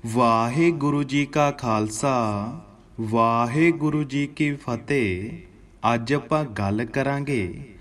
ਵਾਹਿਗੁਰੂ ਜੀ ਕਾ ਖਾਲਸਾ ਵਾਹਿਗੁਰੂ ਜੀ ਕੀ ਫਤਿਹ। ਅੱਜ ਆਪਾਂ ਗੱਲ ਕਰਾਂਗੇ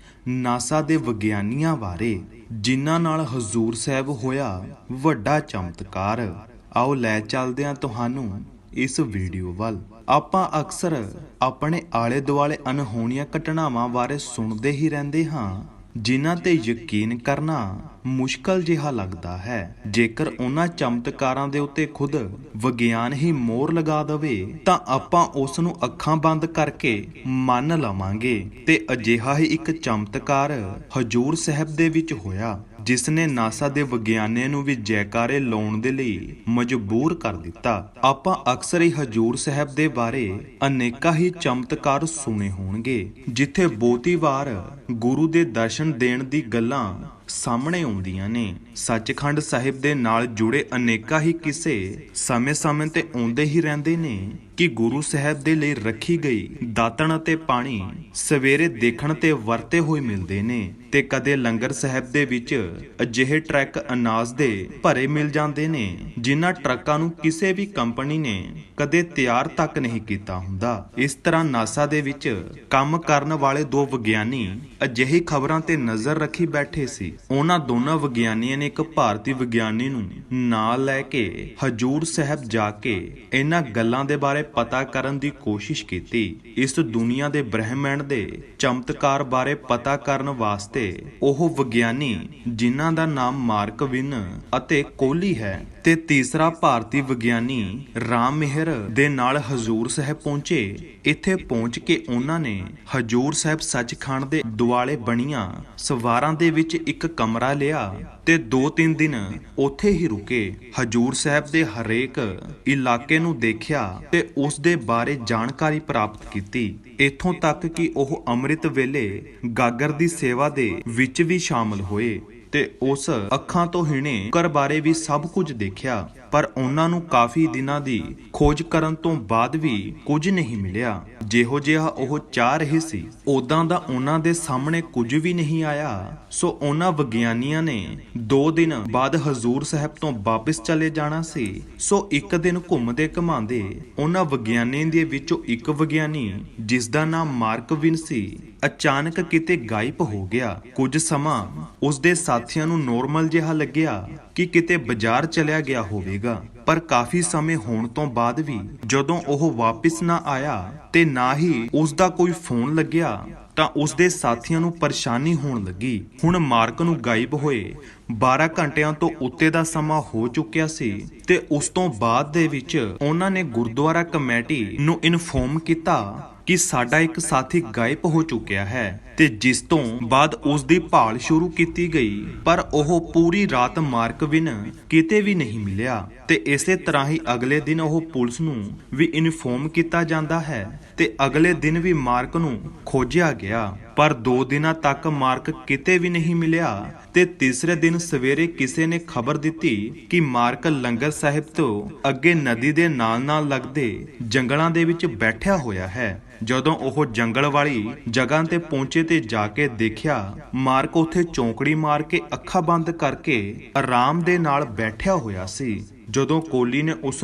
ਨਾਸਾ ਦੇ ਵਿਗਿਆਨੀਆਂ ਬਾਰੇ ਜਿਨ੍ਹਾਂ ਨਾਲ ਹਜ਼ੂਰ ਸਾਹਿਬ ਹੋਇਆ ਵੱਡਾ ਚਮਤਕਾਰ। ਆਓ ਲੈ ਚੱਲਦੇ ਹਾਂ ਤੁਹਾਨੂੰ ਇਸ ਵੀਡੀਓ ਵੱਲ। ਆਪਾਂ ਅਕਸਰ ਆਪਣੇ ਆਲੇ ਦੁਆਲੇ ਅਣਹੋਣੀਆਂ ਘਟਨਾਵਾਂ ਬਾਰੇ ਸੁਣਦੇ ਹੀ ਰਹਿੰਦੇ ਹਾਂ ਜਿਨ੍ਹਾਂ ਤੇ ਯਕੀਨ ਕਰਨਾ ਮੁਸ਼ਕਲ ਜਿਹਾ ਲੱਗਦਾ ਹੈ। ਜੇਕਰ ਉਹਨਾਂ ਚਮਤਕਾਰਾਂ ਦੇ ਉੱਤੇ ਖੁਦ ਵਿਗਿਆਨ ਹੀ ਮੋਹਰ ਲਗਾ ਦੇਵੇ ਤਾਂ ਆਪਾਂ ਉਸ ਨੂੰ ਅੱਖਾਂ ਬੰਦ ਕਰਕੇ ਮੰਨ ਲਵਾਂਗੇ। ਤੇ ਅਜਿਹਾ ਹੀ ਇੱਕ ਚਮਤਕਾਰ ਹਜ਼ੂਰ ਸਾਹਿਬ ਦੇ ਵਿੱਚ ਹੋਇਆ ਜਿਸ ਨੇ ਨਾਸਾ ਦੇ ਵਿਗਿਆਨੀਆਂ ਨੂੰ ਵੀ ਜੈਕਾਰੇ ਲਾਉਣ ਦੇ ਲਈ ਮਜਬੂਰ ਕਰ ਦਿੱਤਾ। ਆਪਾਂ ਅਕਸਰ ਹੀ ਹਜ਼ੂਰ ਸਾਹਿਬ ਦੇ ਬਾਰੇ ਅਨੇਕਾਂ ਹੀ ਚਮਤਕਾਰ ਸੁਣੇ ਹੋਣਗੇ ਜਿੱਥੇ ਬਹੁਤੀ ਵਾਰ ਗੁਰੂ ਦੇ ਦਰਸ਼ਨ ਦੇਣ ਦੀ ਗੱਲਾਂ ਸਾਹਮਣੇ ਆਉਂਦੀਆਂ ਨੇ। ਸੱਚਖੰਡ ਸਾਹਿਬ ਦੇ ਨਾਲ ਜੁੜੇ ਅਨੇਕਾਂ ਹੀ ਕਿਸੇ ਸਮੇਂ-ਸਮੇਂ ਤੇ ਆਉਂਦੇ ਹੀ ਰਹਿੰਦੇ ਨੇ ਕਿ ਗੁਰੂ ਸਾਹਿਬ ਦੇ ਲਈ ਰੱਖੀ ਗਈ ਦਾਤਣ ਅਤੇ ਪਾਣੀ ਸਵੇਰੇ ਦੇਖਣ ਤੇ ਵਰਤੇ ਹੋਏ ਮਿਲਦੇ ਨੇ ਤੇ ਕਦੇ ਲੰਗਰ ਸਾਹਿਬ ਦੇ ਵਿੱਚ ਅਜਿਹੇ ਟਰੱਕ ਅਨਾਜ ਦੇ ਭਰੇ ਮਿਲ ਜਾਂਦੇ ਨੇ ਜਿਨ੍ਹਾਂ ਟਰੱਕਾਂ ਨੂੰ ਕਿਸੇ ਵੀ ਕੰਪਨੀ ਨੇ ਕਦੇ ਤਿਆਰ ਤੱਕ ਨਹੀਂ ਕੀਤਾ ਹੁੰਦਾ। ਇਸ ਤਰ੍ਹਾਂ ਨਾਸਾ ਦੇ ਵਿੱਚ ਕੰਮ ਕਰਨ ਵਾਲੇ ਦੋ ਵਿਗਿਆਨੀ ਅਜਿਹੀ ਖਬਰਾਂ ਤੇ ਨਜ਼ਰ ਰੱਖੀ ਬੈਠੇ ਸੀ। ਉਹਨਾਂ ਦੋਨਾਂ ਵਿਗਿਆਨੀਆਂ ਨੇ ਇੱਕ ਭਾਰਤੀ ਵਿਗਿਆਨੀ ਨੂੰ ਨਾਲ ਲੈ ਕੇ ਹਜ਼ੂਰ ਸਾਹਿਬ ਜਾ ਕੇ ਇਹਨਾਂ ਗੱਲਾਂ ਦੇ ਬਾਰੇ ਪਤਾ ਕਰਨ ਦੀ ਕੋਸ਼ਿਸ਼ ਕੀਤੀ। ਇਸ ਦੁਨੀਆ ਦੇ ਬ੍ਰਹਿਮੰਡ ਦੇ ਚਮਤਕਾਰ ਬਾਰੇ ਪਤਾ ਕਰਨ ਵਾਸਤੇ ਉਹ ਵਿਗਿਆਨੀ ਜਿਨ੍ਹਾਂ ਦਾ ਨਾਮ ਮਾਰਕ ਵਿਨ ਅਤੇ ਕੋਹਲੀ ਹੈ ਤੇ ਤੀਸਰਾ ਭਾਰਤੀ ਵਿਗਿਆਨੀ ਰਾਮ ਮਿਹਰ ਦੇ ਨਾਲ ਹਜ਼ੂਰ ਸਾਹਿਬ ਪਹੁੰਚੇ। ਇੱਥੇ ਪਹੁੰਚ ਕੇ ਉਹਨਾਂ ਨੇ ਹਜ਼ੂਰ ਸਾਹਿਬ ਸੱਚਖੰਡ ਦੇ ਦੁਆਲੇ ਬਣੀਆਂ ਸਵਾਰਾਂ ਦੇ ਵਿੱਚ ਇੱਕ ਕਮਰਾ ਲਿਆ ਤੇ 2-3 ਦਿਨ ਉੱਥੇ ਹੀ ਰੁਕੇ। ਹਜ਼ੂਰ ਸਾਹਿਬ ਦੇ ਹਰੇਕ ਇਲਾਕੇ ਨੂੰ ਦੇਖਿਆ ਤੇ ਉਸ ਦੇ ਬਾਰੇ ਜਾਣਕਾਰੀ ਪ੍ਰਾਪਤ ਕੀਤੀ। ਇੱਥੋਂ ਤੱਕ ਕਿ ਉਹ ਅੰਮ੍ਰਿਤ ਵੇਲੇ ਗਾਗਰ ਦੀ ਸੇਵਾ ਦੇ ਵਿੱਚ ਵੀ ਸ਼ਾਮਲ ਹੋਏ ਤੇ ਉਸ ਅੱਖਾਂ ਤੋਂ ਹੀਣੇ ਕਰ ਬਾਰੇ ਵੀ ਸਭ ਕੁਝ ਦੇਖਿਆ। ਪਰ ਉਹਨਾਂ ਨੂੰ ਕਾਫੀ ਦਿਨਾਂ ਦੀ ਖੋਜ ਕਰਨ ਤੋਂ ਬਾਅਦ ਵੀ ਕੁਝ ਨਹੀਂ ਮਿਲਿਆ। ਜਿਹੋ ਜਿਹਾ ਉਹ ਚਾਹ ਰਹੇ ਸੀ ਉਦਾਂ ਦਾ ਉਹਨਾਂ ਦੇ ਸਾਹਮਣੇ ਕੁਝ ਵੀ ਨਹੀਂ ਆਇਆ। ਸੋ ਉਹਨਾਂ ਵਿਗਿਆਨੀਆਂ ਨੇ 2 ਦਿਨ ਬਾਅਦ ਹਜ਼ੂਰ ਸਾਹਿਬ ਤੋਂ ਵਾਪਸ ਚਲੇ ਜਾਣਾ ਸੀ। ਸੋ ਇੱਕ ਦਿਨ ਘੁੰਮਦੇ ਘਮਾਉਂਦੇ ਉਹਨਾਂ ਵਿਗਿਆਨੀਆਂ ਦੇ ਵਿੱਚੋਂ ਇੱਕ ਵਿਗਿਆਨੀ ਜਿਸ ਦਾ ਨਾਮ ਮਾਰਕ ਵਿਨ ਸੀ ਅਚਾਨਕ ਕਿਤੇ ਗਾਇਬ ਹੋ ਗਿਆ। ਕੁਝ ਸਮਾਂ ਉਸ ਦੇ ਸਾਥੀਆਂ ਨੂੰ ਨੋਰਮਲ ਜਿਹਾ ਲੱਗਿਆ ਕਿ ਕਿਤੇ ਬਾਜ਼ਾਰ ਚਲਿਆ ਗਿਆ ਹੋਵੇਗਾ। ਪਰ ਕਾਫੀ ਸਮੇਂ ਹੋਣ ਤੋਂ ਬਾਅਦ ਵੀ ਜਦੋਂ ਉਹ ਵਾਪਸ ਨਾ ਆਇਆ ਤੇ ਨਾ ਹੀ ਉਸ ਦਾ ਕੋਈ ਫੋਨ ਲੱਗਿਆ ਤਾਂ ਉਸ ਦੇ ਸਾਥੀਆਂ ਨੂੰ ਪਰੇਸ਼ਾਨੀ ਹੋਣ ਲੱਗੀ। ਹੁਣ ਮਾਰਕ ਨੂੰ ਗਾਇਬ ਹੋਏ 12 ਘੰਟਿਆਂ ਤੋਂ ਉੱਤੇ ਦਾ ਸਮਾਂ ਹੋ ਚੁੱਕਿਆ ਸੀ ਤੇ ਉਸ ਤੋਂ ਬਾਅਦ ਦੇ ਵਿੱਚ ਉਹਨਾਂ ਨੇ ਗੁਰਦੁਆਰਾ ਕਮੇਟੀ ਨੂੰ ਇਨਫੋਰਮ ਕੀਤਾ ਕਿ ਸਾਡਾ ਇੱਕ ਸਾਥੀ ਗਾਇਬ ਹੋ ਚੁੱਕਿਆ ਹੈ ਤੇ ਜਿਸ ਤੋਂ ਬਾਅਦ ਉਸ ਦੀ ਭਾਲ ਸ਼ੁਰੂ ਕੀਤੀ ਗਈ। ਪਰ ਉਹ ਪੂਰੀ ਰਾਤ ਮਾਰਕ ਵਿਨ ਕਿਤੇ ਵੀ ਨਹੀਂ ਮਿਲਿਆ ਤੇ ਇਸੇ ਤਰ੍ਹਾਂ ਹੀ ਅਗਲੇ ਦਿਨ ਉਹ ਪੁਲਿਸ ਨੂੰ ਵੀ ਇਨਫੋਰਮ ਕੀਤਾ ਜਾਂਦਾ ਹੈ ਤੇ ਅਗਲੇ ਦਿਨ ਵੀ ਮਾਰਕ ਨੂੰ ਖੋਜਿਆ ਗਿਆ। ਪਰ 2 ਦਿਨਾਂ ਤੱਕ ਮਾਰਕ ਕਿਤੇ ਵੀ ਨਹੀਂ ਮਿਲਿਆ ਤੇ ਤੀਸਰੇ ਦਿਨ ਸਵੇਰੇ ਕਿਸੇ ਨੇ ਖਬਰ ਦਿੱਤੀ ਕਿ ਮਾਰਕ ਲੰਗਰ ਸਾਹਿਬ ਤੋਂ ਅੱਗੇ ਨਦੀ ਦੇ ਨਾਲ ਲੱਗਦੇ ਜੰਗਲਾਂ ਦੇ ਵਿੱਚ ਬੈਠਿਆ ਹੋਇਆ ਹੈ। ਜਦੋਂ ਉਹ ਜੰਗਲ ਵਾਲੀ ਜਗ੍ਹਾ ਤੇ ਪਹੁੰਚੇ ਤੇ ਜਾ ਕੇ ਦੇਖਿਆ ਮਾਰਕ ਉੱਥੇ ਚੌਂਕੜੀ ਮਾਰ ਕੇ ਅੱਖਾਂ ਬੰਦ ਕਰਕੇ ਆਰਾਮ ਦੇ ਨਾਲ ਬੈਠਿਆ ਹੋਇਆ ਸੀ। ਜਦੋਂ ਕੋਹਲੀ ਨੇ ਉਸ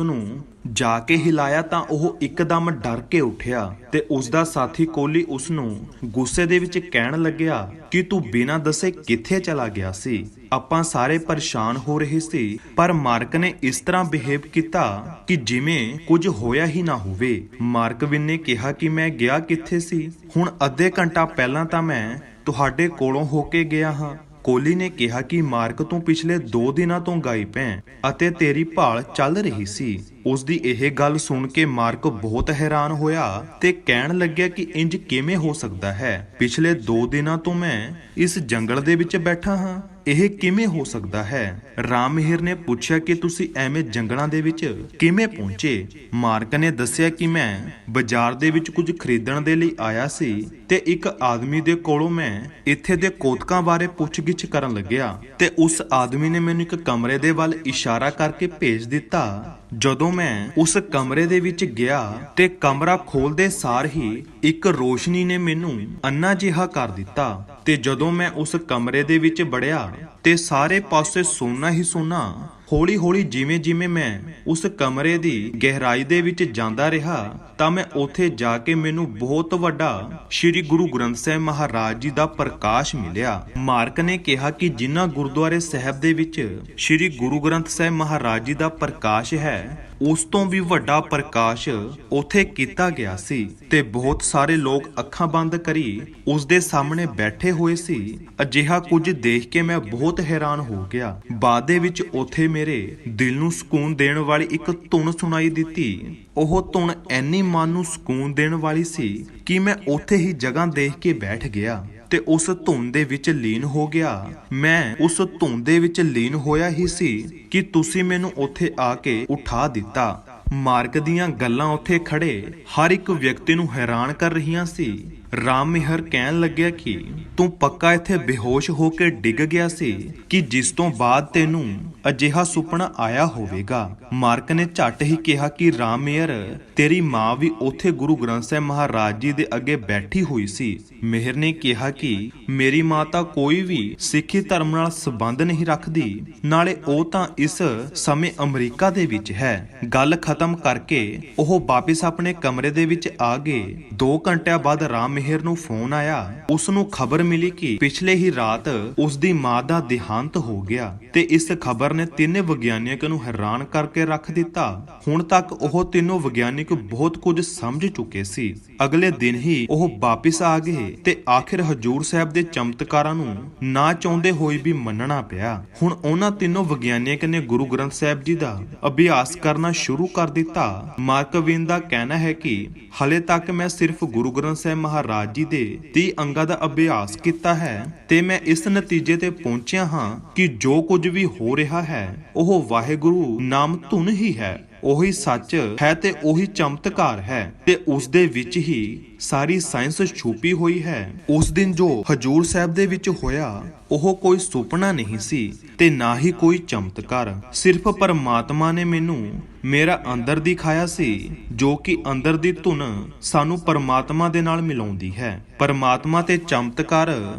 ਨੂੰ ਜਾ ਕੇ ਹਿਲਾਇਆ ਤਾਂ ਉਹ ਇੱਕਦਮ ਡਰ ਕੇ ਉੱਠਿਆ ਤੇ ਉਸ ਦਾ ਸਾਥੀ ਕੋਹਲੀ ਉਸ ਨੂੰ ਗੁੱਸੇ ਦੇ ਵਿੱਚ ਕਹਿਣ ਲੱਗਿਆ ਕਿ ਤੂੰ ਬਿਨਾਂ ਦੱਸੇ ਕਿੱਥੇ ਚਲਾ ਗਿਆ ਸੀ। ਆਪਾਂ ਸਾਰੇ ਪਰੇਸ਼ਾਨ ਹੋ ਰਹੇ ਸੀ ਪਰ ਮਾਰਕ ਨੇ ਇਸ ਤਰ੍ਹਾਂ ਬਿਹੇਵ ਕੀਤਾ ਕਿ ਜਿਵੇਂ ਕੁਝ ਹੋਇਆ ਹੀ ਨਾ ਹੋਵੇ। ਮਾਰਕ ਵਿਨ ਨੇ ਕਿਹਾ ਕਿ ਮੈਂ ਗਿਆ ਕਿੱਥੇ ਸੀ? ਹੁਣ ਅੱਧੇ ਘੰਟਾ ਪਹਿਲਾਂ ਤਾਂ ਮੈਂ ਤੁਹਾਡੇ ਕੋਲੋਂ ਹੋ ਕੇ ਗਿਆ ਹਾਂ। ਕੋਹਲੀ ਨੇ ਕਿਹਾ ਕਿ ਮਾਰਕ ਤੂੰ ਪਿਛਲੇ 2 ਦਿਨਾਂ ਤੋਂ ਗਾਇਬ ਹੈ ਅਤੇ ਤੇਰੀ ਭਾਲ ਚੱਲ ਰਹੀ ਸੀ। ਉਸ ਦੀ ਇਹ ਗੱਲ ਸੁਣ ਕੇ ਮਾਰਕ ਬਹੁਤ ਹੈਰਾਨ ਹੋਇਆ ਤੇ ਕਹਿਣ ਲੱਗਿਆ ਕਿ ਇੰਜ ਕਿਵੇਂ ਹੋ ਸਕਦਾ ਹੈ? ਪਿਛਲੇ 2 ਦਿਨਾਂ ਤੋਂ ਮੈਂ ਇਸ ਜੰਗਲ ਦੇ ਵਿੱਚ ਬੈਠਾ ਹਾਂ, ਇਹ ਕਿਵੇਂ ਹੋ ਸਕਦਾ ਹੈ? ਰਾਮ ਮਿਹਰ ਨੇ ਪੁੱਛਿਆ ਕਿ ਤੁਸੀਂ ਐਵੇਂ ਜੰਗਲਾਂ ਦੇ ਵਿੱਚ ਕਿਵੇਂ ਪਹੁੰਚੇ? ਮਾਰਕ ਨੇ ਦੱਸਿਆ ਕਿ ਮੈਂ ਬਾਜ਼ਾਰ ਦੇ ਵਿੱਚ ਕੁਝ ਖਰੀਦਣ ਦੇ ਲਈ ਆਇਆ ਸੀ ਤੇ ਇੱਕ ਆਦਮੀ ਦੇ ਕੋਲੋਂ ਮੈਂ ਇੱਥੇ ਦੇ ਕੋਤਕਾਂ ਬਾਰੇ ਪੁੱਛਗਿੱਛ ਕਰਨ ਲੱਗਿਆ ਤੇ ਉਸ ਆਦਮੀ ਨੇ ਮੈਨੂੰ ਇੱਕ ਕਮਰੇ ਦੇ ਵੱਲ ਇਸ਼ਾਰਾ ਕਰਕੇ ਭੇਜ ਦਿੱਤਾ। ਜਦੋਂ ਮੈਂ ਉਸ ਕਮਰੇ ਦੇ ਵਿੱਚ ਗਿਆ ਤੇ ਕਮਰਾ ਖੋਲਦੇ ਸਾਰ ਹੀ ਇੱਕ ਰੋਸ਼ਨੀ ਨੇ ਮੈਨੂੰ ਅੰਨਾ ਜਿਹਾ ਕਰ ਦਿੱਤਾ ਤੇ ਜਦੋਂ ਮੈਂ ਉਸ ਕਮਰੇ ਦੇ ਵਿੱਚ ਵੜਿਆ ਤੇ ਸਾਰੇ ਪਾਸੇ ਸੋਨਾ ਹੀ ਸੋਨਾ ਹੌਲੀ ਹੌਲੀ ਜਿਵੇਂ ਜਿਵੇਂ ਮੈਂ ਉਸ ਕਮਰੇ ਦੀ ਗਹਿਰਾਈ ਦੇ ਵਿੱਚ ਜਾਂਦਾ ਰਿਹਾ ਤਾਂ ਮੈਂ ਉੱਥੇ ਜਾ ਕੇ ਮੈਨੂੰ ਬਹੁਤ ਵੱਡਾ ਸ੍ਰੀ ਗੁਰੂ ਗ੍ਰੰਥ ਸਾਹਿਬ ਮਹਾਰਾਜ ਜੀ ਦਾ ਪ੍ਰਕਾਸ਼ ਮਿਲਿਆ। ਮਾਰਕ ਨੇ ਕਿਹਾ ਕਿ ਜਿਨ੍ਹਾਂ ਗੁਰਦੁਆਰੇ ਸਾਹਿਬ ਦੇ ਵਿੱਚ ਸ੍ਰੀ ਗੁਰੂ ਗ੍ਰੰਥ ਸਾਹਿਬ ਮਹਾਰਾਜ ਜੀ ਦਾ ਪ੍ਰਕਾਸ਼ ਹੈ, ਉਸ ਤੋਂ ਵੀ ਵੱਡਾ ਪ੍ਰਕਾਸ਼ ਉੱਥੇ ਕੀਤਾ ਗਿਆ ਸੀ ਤੇ ਬਹੁਤ ਸਾਰੇ ਲੋਕ ਅੱਖਾਂ ਬੰਦ ਕਰੀ ਉਸ ਦੇ ਸਾਹਮਣੇ ਬੈਠੇ ਹੋਏ ਸੀ। ਅਜਿਹਾ ਕੁਝ ਦੇਖ ਕੇ ਮੈਂ ਬਹੁਤ ਹੈਰਾਨ ਹੋ ਗਿਆ। ਬਾਅਦ ਦੇ ਵਿੱਚ ਉੱਥੇ ਮੇਰੇ ਦਿਲ ਨੂੰ ਸਕੂਨ ਦੇਣ ਵਾਲੀ ਇੱਕ ਧੁਨ ਸੁਣਾਈ ਦਿੱਤੀ। ਉਹ ਧੁਨ ਇੰਨੀ ਮਨ ਨੂੰ ਸਕੂਨ ਦੇਣ ਵਾਲੀ ਸੀ ਕਿ ਮੈਂ ਉੱਥੇ ਹੀ ਜਗ੍ਹਾ ਦੇਖ ਕੇ ਬੈਠ ਗਿਆ ਤੇ ਉਸ ਧੁਨ ਦੇ ਵਿੱਚ ਲੀਨ ਹੋ ਗਿਆ। ਮੈਂ ਉਸ ਧੁਨ ਦੇ ਵਿੱਚ ਲੀਨ ਹੋਇਆ ਹੀ ਸੀ ਕਿ ਤੁਸੀਂ ਮੈਨੂੰ ਉੱਥੇ ਆ ਕੇ ਉਠਾ ਦਿੱਤਾ। ਮਾਰਕ ਦੀਆਂ ਗੱਲਾਂ ਉੱਥੇ ਖੜੇ ਹਰ ਇੱਕ ਵਿਅਕਤੀ ਨੂੰ ਹੈਰਾਨ ਕਰ ਰਹੀਆਂ ਸੀ। ਰਾਮ ਮਿਹਰ ਕਹਿਣ ਲੱਗਿਆ ਕਿ ਤੂੰ ਪੱਕਾ ਇੱਥੇ ਬੇਹੋਸ਼ ਹੋ ਕੇ ਡਿੱਗ ਗਿਆ ਸੀ ਕਿ ਜਿਸ ਤੋਂ ਬਾਅਦ ਤੈਨੂੰ ਅਜਿਹਾ ਸੁਪਨਾ ਆਇਆ ਹੋਵੇਗਾ। ਮਾਰਕ ਨੇ ਝੱਟ ਹੀ ਕਿਹਾ ਕਿ ਰਾਮ ਮਿਹਰ, ਤੇਰੀ ਮਾਂ ਵੀ ਉੱਥੇ ਗੁਰੂ ਗ੍ਰੰਥ ਸਾਹਿਬ ਮਹਾਰਾਜ ਜੀ ਦੇ ਅੱਗੇ ਬੈਠੀ ਹੋਈ ਸੀ। ਮਿਹਰ ਨੇ ਕਿਹਾ ਕਿ ਮੇਰੀ ਮਾਂ ਤਾਂ ਕੋਈ ਵੀ ਸਿੱਖੀ ਧਰਮ ਨਾਲ ਸੰਬੰਧ ਨਹੀਂ ਰੱਖਦੀ, ਨਾਲੇ ਉਹ ਤਾਂ ਇਸ ਸਮੇਂ ਅਮਰੀਕਾ ਦੇ ਵਿੱਚ ਹੈ। ਗੱਲ ਖਤਮ ਕਰਕੇ ਉਹ ਵਾਪਿਸ ਆਪਣੇ ਕਮਰੇ ਦੇ ਵਿੱਚ ਆ ਗਏ। 2 ਘੰਟਿਆਂ ਬਾਅਦ ਰਾਮ ਮਿਹਰ ਨੂੰ ਫੋਨ ਆਇਆ। ਉਸ ਨੂੰ ਖਬਰ ਮਿਲੀ ਕਿ ਪਿਛਲੇ ਹੀ ਰਾਤ ਉਸ ਦੀ ਮਾਂ ਦਾ ਦੇਹਾਂਤ ਹੋ ਗਿਆ ਤੇ ਇਸ ਖਬਰ ਨੇ ਤਿੰਨੇ ਵਿਗਿਆਨੀਆਂ ਨੂੰ ਹੈਰਾਨ ਕਰਕੇ ਰੱਖ ਦਿੱਤਾ। ਹੁਣ ਤੱਕ ਉਹ ਤਿੰਨੋਂ ਵਿਗਿਆਨਿਕ ਬਹੁਤ ਕੁਝ ਸਮਝ ਚੁੱਕੇ ਸੀ। ਅਗਲੇ ਦਿਨ ਹੀ ਉਹ ਵਾਪਿਸ ਆ ਗਏ ਤੇ ਆਖਿਰ ਹਜੂਰ ਸਾਹਿਬ ਦੇ ਚਮਤਕਾਰਾਂ ਨੂੰ ਨਾ ਚਾਹੁੰਦੇ ਹੋਏ ਵੀ ਮੰਨਣਾ ਪਿਆ। ਹੁਣ ਉਹਨਾਂ ਤਿੰਨੋਂ ਵਿਗਿਆਨੀਆਂ ਨੇ ਗੁਰੂ ਗ੍ਰੰਥ ਸਾਹਿਬ ਜੀ ਦਾ ਅਭਿਆਸ ਕਰਨਾ ਸ਼ੁਰੂ ਕਰ ਦਿੱਤਾ। ਮਾਰਕ ਵਿਨ ਦਾ ਕਹਿਣਾ ਹੈ ਕਿ ਹਲੇ ਤੱਕ ਮੈਂ ਸਿਰਫ ਗੁਰੂ ਗ੍ਰੰਥ ਸਾਹਿਬ ਮਹਾਰਾਜ ਜੀ ਦੇ 30 ਅੰਗਾਂ ਦਾ ਅਭਿਆਸ ਕੀਤਾ ਹੈ ਤੇ ਮੈਂ ਇਸ ਨਤੀਜੇ ਤੇ ਪਹੁੰਚਿਆ ਹਾਂ ਕਿ ਜੋ ਕੁਝ ਵੀ ਹੋ ਰਿਹਾ ਹੈ ਉਹ ਵਾਹਿਗੁਰੂ ਨਾਮ ਧੁਨ ਹੀ ਹੈ। ਉਹੀ ਸੱਚ ਹੈ ਤੇ ਉਹੀ ਚਮਤਕਾਰ ਹੈ ਤੇ ਉਸ ਦੇ ਵਿੱਚ ਹੀ ਸਾਰੀ ਸਾਇੰਸ ਛੁਪੀ ਹੋਈ ਹੈ। ਉਸ ਦਿਨ ਜੋ ਹਜੂਰ ਸਾਹਿਬ ਦੇ ਵਿੱਚ ਹੋਇਆ ਉਹ ਕੋਈ ਸੁਪਨਾ ਨਹੀਂ ਸੀ ਤੇ ਨਾ ਹੀ ਕੋਈ ਚਮਤਕਾਰ। ਸਿਰਫ ਪਰਮਾਤਮਾ ਨੇ ਮੈਨੂੰ ਮੇਰਾ ਅੰਦਰ ਦਿਖਾਇਆ ਸੀ, ਜੋ ਕਿ ਅੰਦਰ ਦੀ ਧੁਨ ਸਾਨੂੰ ਪਰਮਾਤਮਾ ਦੇ ਨਾਲ ਮਿਲਾਉਂਦੀ ਹੈ। ਪਰਮਾਤਮਾ ਤੇ ਚਮਤਕਾਰ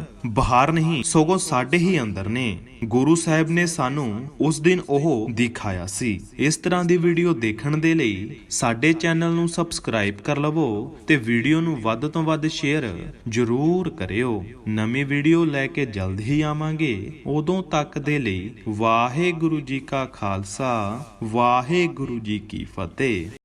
ਬਾਹਰ ਨਹੀਂ ਸਗੋਂ ਸਾਡੇ ਹੀ ਅੰਦਰ ਨੇ। ਗੁਰੂ ਸਾਹਿਬ ਨੇ ਸਾਨੂੰ ਉਸ ਦਿਨ ਉਹ ਦਿਖਾਇਆ ਸੀ। ਇਸ ਤਰ੍ਹਾਂ ਦੀ ਵੀਡੀਓ ਦੇਖਣ ਦੇ ਲਈ ਸਾਡੇ ਚੈਨਲ ਨੂੰ ਸਬਸਕ੍ਰਾਈਬ ਕਰ ਲਵੋ ਤੇ ਵੀਡੀਓ ਨੂੰ ਵੱਧ ਤੋਂ ਵੱਧ ਸ਼ੇਅਰ ਜ਼ਰੂਰ ਕਰਿਓ। ਨਵੀਂ ਵੀਡੀਓ ਲੈ ਕੇ ਜਲਦ ਹੀ ਆਵਾਂਗੇ। ਉਦੋਂ ਤੱਕ ਦੇ ਲਈ ਵਾਹਿਗੁਰੂ ਜੀ ਕਾ ਖਾਲਸਾ, ਵਾਹਿਗੁਰੂ ਜੀ ਕੀ ਫਤਿਹ।